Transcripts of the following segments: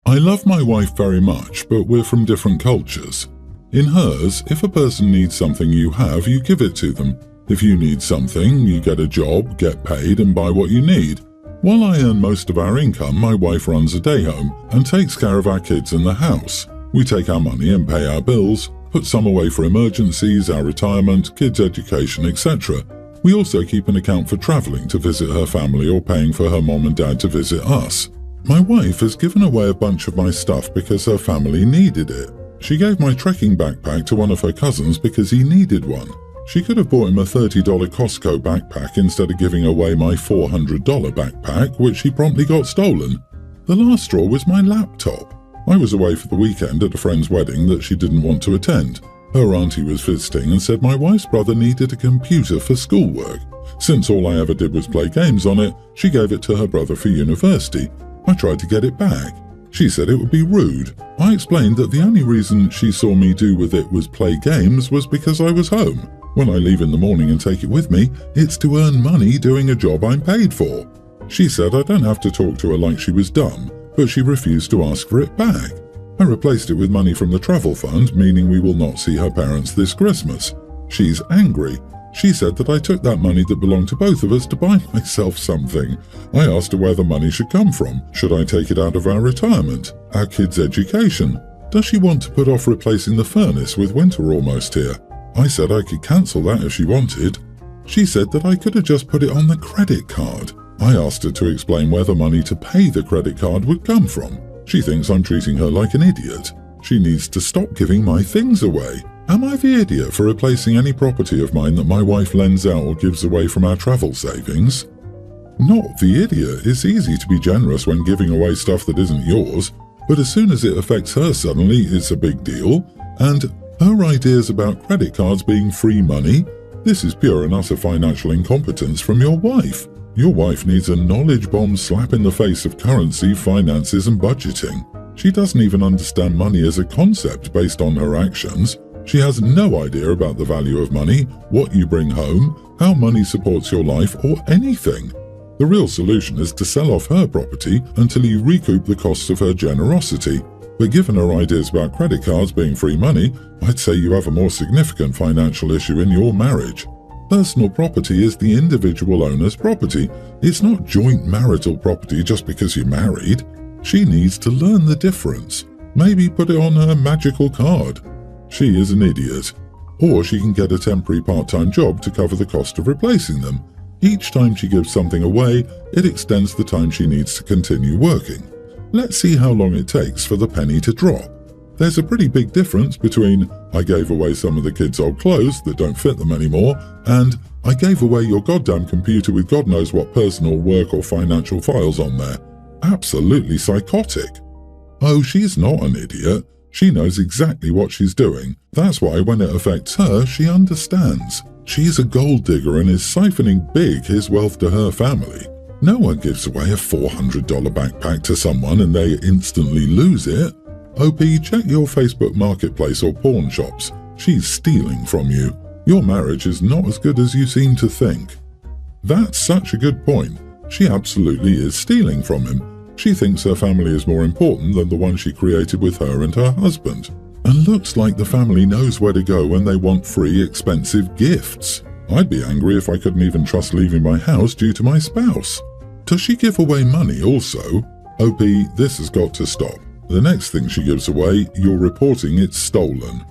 I love my wife very much, but we're from different cultures. In hers, if a person needs something you have, you give it to them. If you need something, you get a job, get paid, and buy what you need. While I earn most of our income, my wife runs a day home and takes care of our kids and the house. We take our money and pay our bills, put some away for emergencies, our retirement, kids' education, etc. We also keep an account for travelling to visit her family or paying for her mom and dad to visit us. My wife has given away a bunch of my stuff because her family needed it. She gave my trekking backpack to one of her cousins because he needed one. She could have bought him a $30 Costco backpack instead of giving away my $400 backpack, which he promptly got stolen. The last straw was my laptop. I was away for the weekend at a friend's wedding that she didn't want to attend. Her auntie was visiting and said my wife's brother needed a computer for schoolwork. Since all I ever did was play games on it, she gave it to her brother for university. I tried to get it back. She said it would be rude. I explained that the only reason she saw me do with it was play games was because I was home. When I leave in the morning and take it with me, it's to earn money doing a job I'm paid for. She said I don't have to talk to her like she was dumb, but she refused to ask for it back. I replaced it with money from the travel fund, meaning we will not see her parents this Christmas. She's angry. She said that I took that money that belonged to both of us to buy myself something. I asked her where the money should come from. Should I take it out of our retirement? Our kids' education? Does she want to put off replacing the furnace with winter almost here? I said I could cancel that if she wanted. She said that I could have just put it on the credit card. I asked her to explain where the money to pay the credit card would come from. She thinks I'm treating her like an idiot. She needs to stop giving my things away. Am I the idiot for replacing any property of mine that my wife lends out or gives away from our travel savings? Not the idiot. It's easy to be generous when giving away stuff that isn't yours, but as soon as it affects her suddenly, it's a big deal. And her ideas about credit cards being free money? This is pure and utter financial incompetence from your wife. Your wife needs a knowledge bomb slap in the face of currency, finances, and budgeting. She doesn't even understand money as a concept based on her actions. She has no idea about the value of money, what you bring home, how money supports your life, or anything. The real solution is to sell off her property until you recoup the costs of her generosity. But given her ideas about credit cards being free money, I'd say you have a more significant financial issue in your marriage. Personal property is the individual owner's property. It's not joint marital property just because you're married. She needs to learn the difference. Maybe put it on her magical card. She is an idiot. Or she can get a temporary part-time job to cover the cost of replacing them. Each time she gives something away, it extends the time she needs to continue working. Let's see how long it takes for the penny to drop. There's a pretty big difference between I gave away some of the kids' old clothes that don't fit them anymore and I gave away your goddamn computer with God knows what personal work or financial files on there. Absolutely psychotic. Oh, she's not an idiot. She knows exactly what she's doing. That's why when it affects her, she understands. She's a gold digger and is siphoning his wealth to her family. No one gives away a $400 backpack to someone and they instantly lose it. OP, check your Facebook marketplace or pawn shops. She's stealing from you. Your marriage is not as good as you seem to think. That's such a good point. She absolutely is stealing from him. She thinks her family is more important than the one she created with her and her husband. And looks like the family knows where to go when they want free, expensive gifts. I'd be angry if I couldn't even trust leaving my house due to my spouse. Does she give away money also? OP, this has got to stop. The next thing she gives away, you're reporting it's stolen.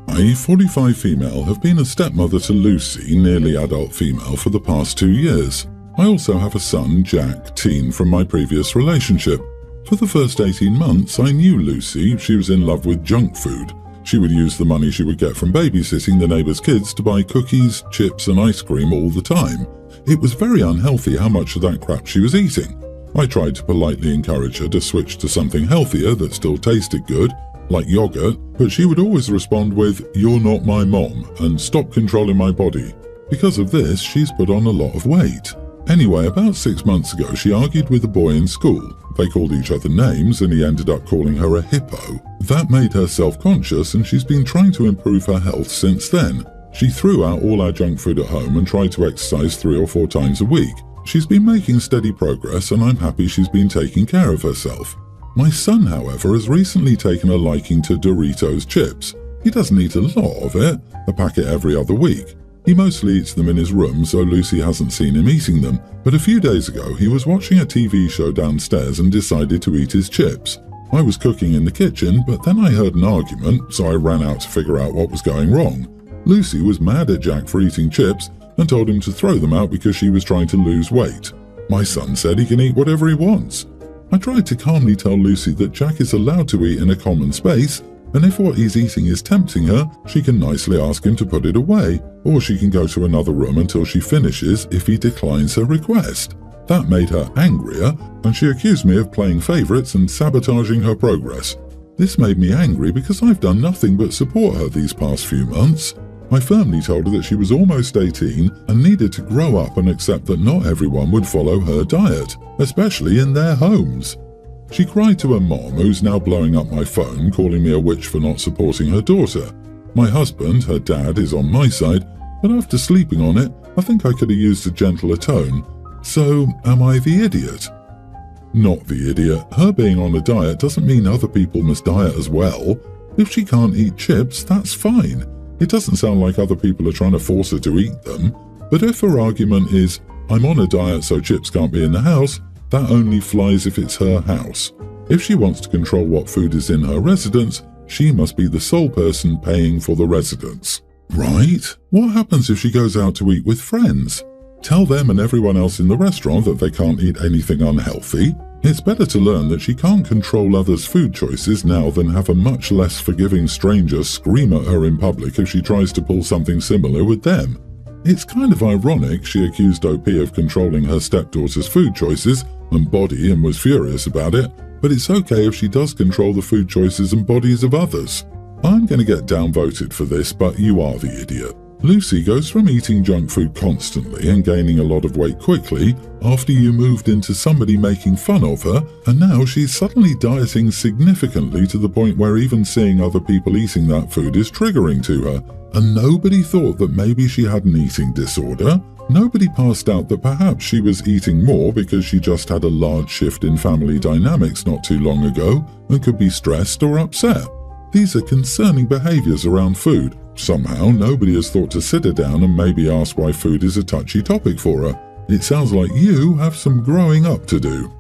I, 45 female, have been a stepmother to Lucy, nearly adult female, for the past 2 years. I also have a son, Jack, teen, from my previous relationship. For the first 18 months, I knew Lucy. She was in love with junk food. She would use the money she would get from babysitting the neighbours' kids to buy cookies, chips and ice cream all the time. It was very unhealthy how much of that crap she was eating. I tried to politely encourage her to switch to something healthier that still tasted good, like yogurt, but she would always respond with, "You're not my mom," and "Stop controlling my body." Because of this, she's put on a lot of weight. Anyway, about 6 months ago, she argued with a boy in school. They called each other names and he ended up calling her a hippo. That made her self-conscious and she's been trying to improve her health since then. She threw out all our junk food at home and tried to exercise 3 or 4 times a week. She's been making steady progress and I'm happy she's been taking care of herself. My son, however, has recently taken a liking to Doritos chips. He doesn't eat a lot of it, a packet every other week. He mostly eats them in his room, so Lucy hasn't seen him eating them. But a few days ago, he was watching a TV show downstairs and decided to eat his chips. I was cooking in the kitchen, but then I heard an argument, so I ran out to figure out what was going wrong. Lucy was mad at Jack for eating chips and told him to throw them out because she was trying to lose weight. My son said he can eat whatever he wants. I tried to calmly tell Lucy that Jack is allowed to eat in a common space, and if what he's eating is tempting her, she can nicely ask him to put it away, or she can go to another room until she finishes if he declines her request. That made her angrier, and she accused me of playing favourites and sabotaging her progress. This made me angry because I've done nothing but support her these past few months. I firmly told her that she was almost 18 and needed to grow up and accept that not everyone would follow her diet, especially in their homes. She cried to her mom, who's now blowing up my phone, calling me a witch for not supporting her daughter. My husband, her dad, is on my side, but after sleeping on it, I think I could have used a gentler tone. So, am I the idiot? Not the idiot. Her being on a diet doesn't mean other people must diet as well. If she can't eat chips, that's fine. It doesn't sound like other people are trying to force her to eat them. But if her argument is, I'm on a diet so chips can't be in the house, that only flies if it's her house. If she wants to control what food is in her residence, she must be the sole person paying for the residence. Right? What happens if she goes out to eat with friends? Tell them and everyone else in the restaurant that they can't eat anything unhealthy. It's better to learn that she can't control others' food choices now than have a much less forgiving stranger scream at her in public if she tries to pull something similar with them. It's kind of ironic she accused OP of controlling her stepdaughter's food choices and body and was furious about it, but it's okay if she does control the food choices and bodies of others. I'm going to get downvoted for this, but you are the idiot. Lucy goes from eating junk food constantly and gaining a lot of weight quickly after you moved into somebody making fun of her, and now she's suddenly dieting significantly to the point where even seeing other people eating that food is triggering to her. And nobody thought that maybe she had an eating disorder. Nobody passed out that perhaps she was eating more because she just had a large shift in family dynamics not too long ago and could be stressed or upset. These are concerning behaviours around food. Somehow nobody has thought to sit her down and maybe ask why food is a touchy topic for her. It sounds like you have some growing up to do.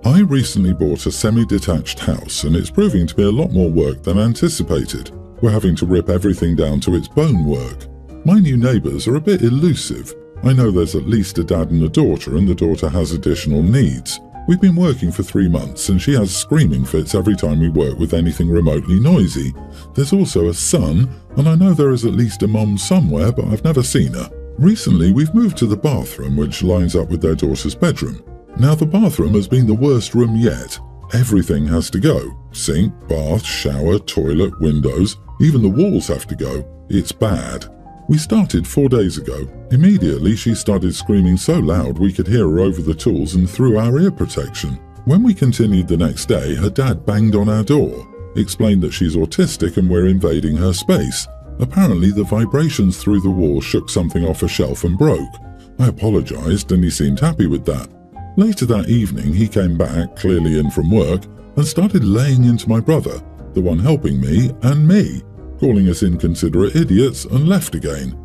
I recently bought a semi-detached house and it's proving to be a lot more work than anticipated. We're having to rip everything down to its bonework. My new neighbours are a bit elusive. I know there's at least a dad and a daughter, and the daughter has additional needs. We've been working for 3 months and she has screaming fits every time we work with anything remotely noisy. There's also a son, and I know there is at least a mom somewhere, but I've never seen her. Recently we've moved to the bathroom, which lines up with their daughter's bedroom. Now the bathroom has been the worst room yet. Everything has to go. Sink, bath, shower, toilet, windows, even the walls have to go. It's bad. We started 4 days ago. Immediately she started screaming so loud we could hear her over the tools and through our ear protection. When we continued the next day, her dad banged on our door, explained that she's autistic and we're invading her space. Apparently the vibrations through the wall shook something off a shelf and broke. I apologised and he seemed happy with that. Later that evening he came back, clearly in from work, and started laying into my brother, the one helping me, and me, calling us inconsiderate idiots, and left again.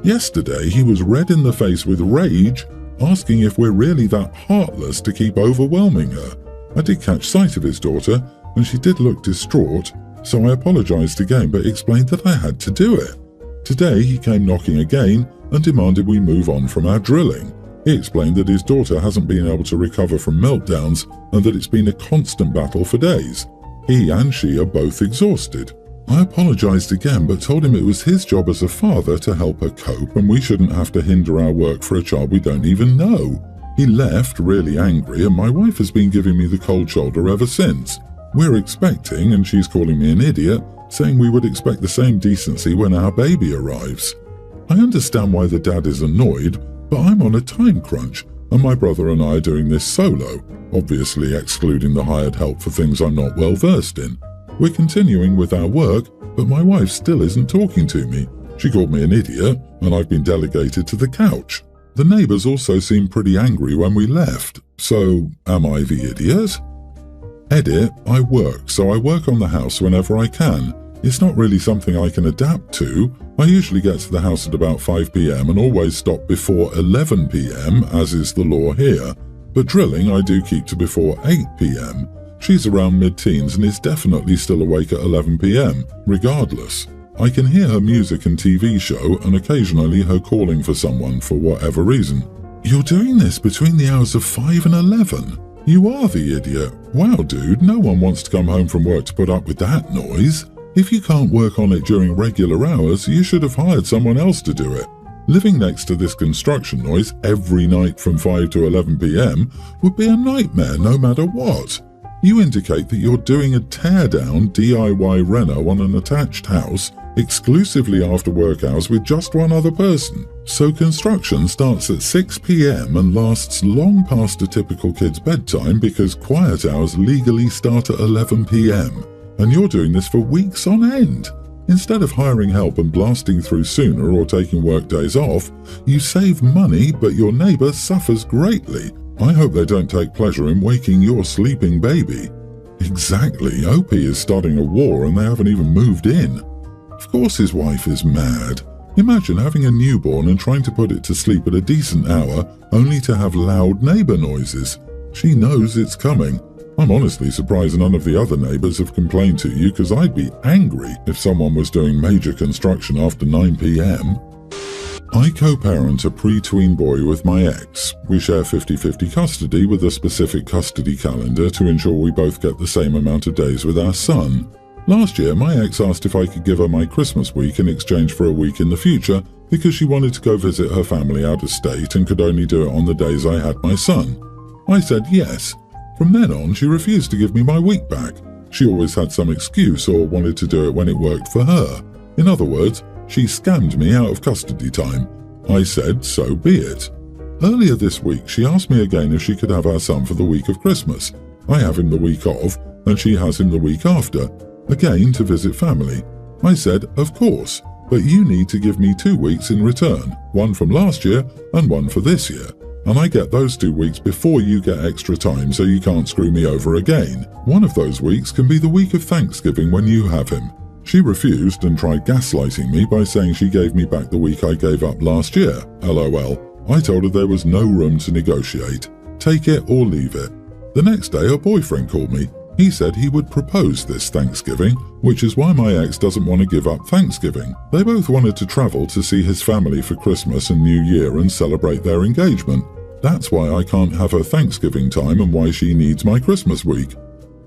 Yesterday he was red in the face with rage, asking if we're really that heartless to keep overwhelming her. I did catch sight of his daughter, and she did look distraught, so I apologised again but explained that I had to do it. Today he came knocking again and demanded we move on from our drilling. He explained that his daughter hasn't been able to recover from meltdowns and that it's been a constant battle for days. He and she are both exhausted. I apologised again but told him it was his job as a father to help her cope and we shouldn't have to hinder our work for a child we don't even know. He left really angry and my wife has been giving me the cold shoulder ever since. We're expecting and she's calling me an idiot, saying we would expect the same decency when our baby arrives. I understand why the dad is annoyed, but I'm on a time crunch and my brother and I are doing this solo, obviously excluding the hired help for things I'm not well versed in. We're continuing with our work, but my wife still isn't talking to me. She called me an idiot, and I've been delegated to the couch. The neighbours also seemed pretty angry when we left. So, am I the idiot? Edit, I work, so I work on the house whenever I can. It's not really something I can adapt to. I usually get to the house at about 5 p.m. and always stop before 11 p.m, as is the law here. But drilling I do keep to before 8 p.m. She's around mid-teens and is definitely still awake at 11 p.m, regardless. I can hear her music and TV show and occasionally her calling for someone for whatever reason. You're doing this between the hours of 5 and 11? You are the idiot. Wow, dude, no one wants to come home from work to put up with that noise. If you can't work on it during regular hours, you should have hired someone else to do it. Living next to this construction noise every night from 5 to 11 p.m. would be a nightmare no matter what. You indicate that you're doing a tear-down DIY reno on an attached house exclusively after work hours with just one other person. So construction starts at 6 p.m. and lasts long past a typical kid's bedtime because quiet hours legally start at 11 p.m. And you're doing this for weeks on end. Instead of hiring help and blasting through sooner or taking work days off, you save money but your neighbour suffers greatly. I hope they don't take pleasure in waking your sleeping baby. Exactly, Opie is starting a war and they haven't even moved in. Of course his wife is mad. Imagine having a newborn and trying to put it to sleep at a decent hour only to have loud neighbour noises. She knows it's coming. I'm honestly surprised none of the other neighbours have complained to you because I'd be angry if someone was doing major construction after 9 p.m. I co-parent a pre-tween boy with my ex. We share 50-50 custody with a specific custody calendar to ensure we both get the same amount of days with our son. Last year, my ex asked if I could give her my Christmas week in exchange for a week in the future because she wanted to go visit her family out of state and could only do it on the days I had my son. I said yes. From then on, she refused to give me my week back. She always had some excuse or wanted to do it when it worked for her. In other words, she scammed me out of custody time. I said, so be it. Earlier this week, she asked me again if she could have our son for the week of Christmas. I have him the week of, and she has him the week after, again to visit family. I said, of course, but you need to give me 2 weeks in return, one from last year and one for this year. And I get those 2 weeks before you get extra time so you can't screw me over again. One of those weeks can be the week of Thanksgiving when you have him. She refused and tried gaslighting me by saying she gave me back the week I gave up last year. LOL. I told her there was no room to negotiate. Take it or leave it. The next day, her boyfriend called me. He said he would propose this Thanksgiving, which is why my ex doesn't want to give up Thanksgiving. They both wanted to travel to see his family for Christmas and New Year and celebrate their engagement. That's why I can't have her Thanksgiving time and why she needs my Christmas week.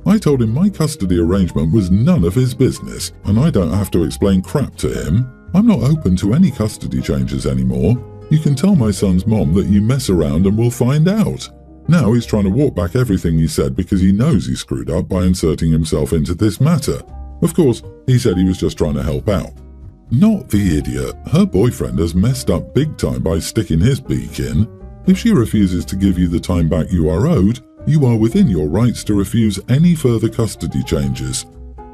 I told him my custody arrangement was none of his business, and I don't have to explain crap to him. I'm not open to any custody changes anymore. You can tell my son's mom that you mess around and we'll find out. Now he's trying to walk back everything he said because he knows he screwed up by inserting himself into this matter. Of course, he said he was just trying to help out. Not the idiot. Her boyfriend has messed up big time by sticking his beak in. If she refuses to give you the time back you are owed, you are within your rights to refuse any further custody changes.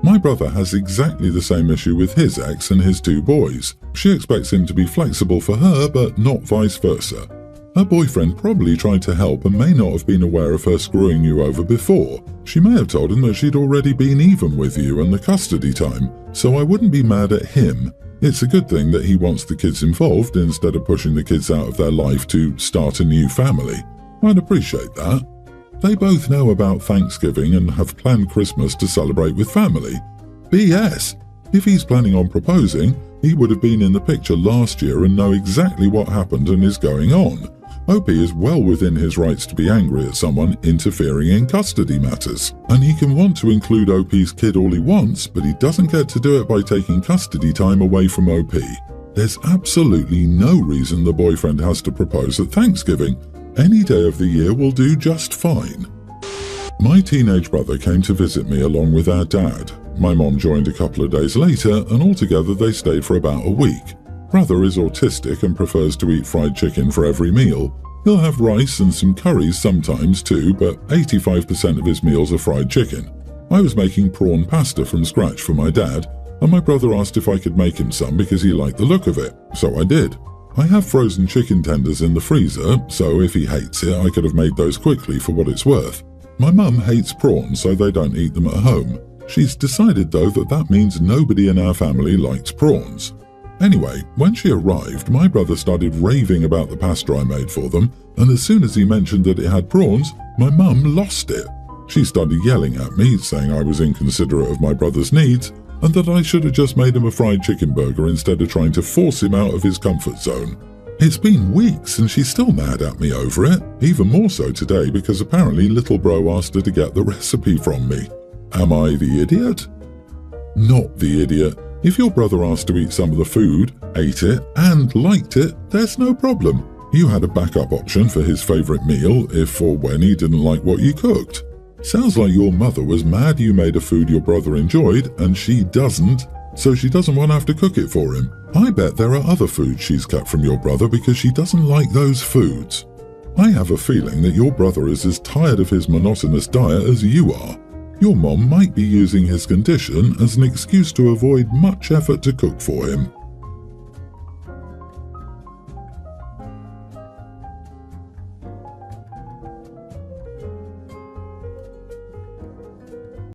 My brother has exactly the same issue with his ex and his 2 boys. She expects him to be flexible for her, but not vice versa. Her boyfriend probably tried to help and may not have been aware of her screwing you over before. She may have told him that she'd already been even with you and the custody time, so I wouldn't be mad at him. It's a good thing that he wants the kids involved instead of pushing the kids out of their life to start a new family. I'd appreciate that. They both know about Thanksgiving and have planned Christmas to celebrate with family. BS! If he's planning on proposing, he would have been in the picture last year and know exactly what happened and is going on. Opie is well within his rights to be angry at someone interfering in custody matters. And he can want to include Opie's kid all he wants, but he doesn't get to do it by taking custody time away from Opie. There's absolutely no reason the boyfriend has to propose at Thanksgiving. Any day of the year will do just fine. My teenage brother came to visit me along with our dad. My mom joined a couple of days later, and altogether they stayed for about a week. Brother is autistic and prefers to eat fried chicken for every meal. He'll have rice and some curries sometimes too, but 85% of his meals are fried chicken. I was making prawn pasta from scratch for my dad, and my brother asked if I could make him some because he liked the look of it, so I did. I have frozen chicken tenders in the freezer, so if he hates it, I could have made those quickly for what it's worth. My mum hates prawns, so they don't eat them at home. She's decided though that means nobody in our family likes prawns. Anyway, when she arrived, my brother started raving about the pasta I made for them, and as soon as he mentioned that it had prawns, my mum lost it. She started yelling at me, saying I was inconsiderate of my brother's needs, and that I should have just made him a fried chicken burger instead of trying to force him out of his comfort zone. It's been weeks and she's still mad at me over it, even more so today because apparently little bro asked her to get the recipe from me. Am I the idiot? Not the idiot. If your brother asked to eat some of the food, ate it, and liked it, there's no problem. You had a backup option for his favourite meal if or when he didn't like what you cooked. Sounds like your mother was mad you made a food your brother enjoyed and she doesn't, so she doesn't want to have to cook it for him. I bet there are other foods she's kept from your brother because she doesn't like those foods. I have a feeling that your brother is as tired of his monotonous diet as you are. Your mom might be using his condition as an excuse to avoid much effort to cook for him.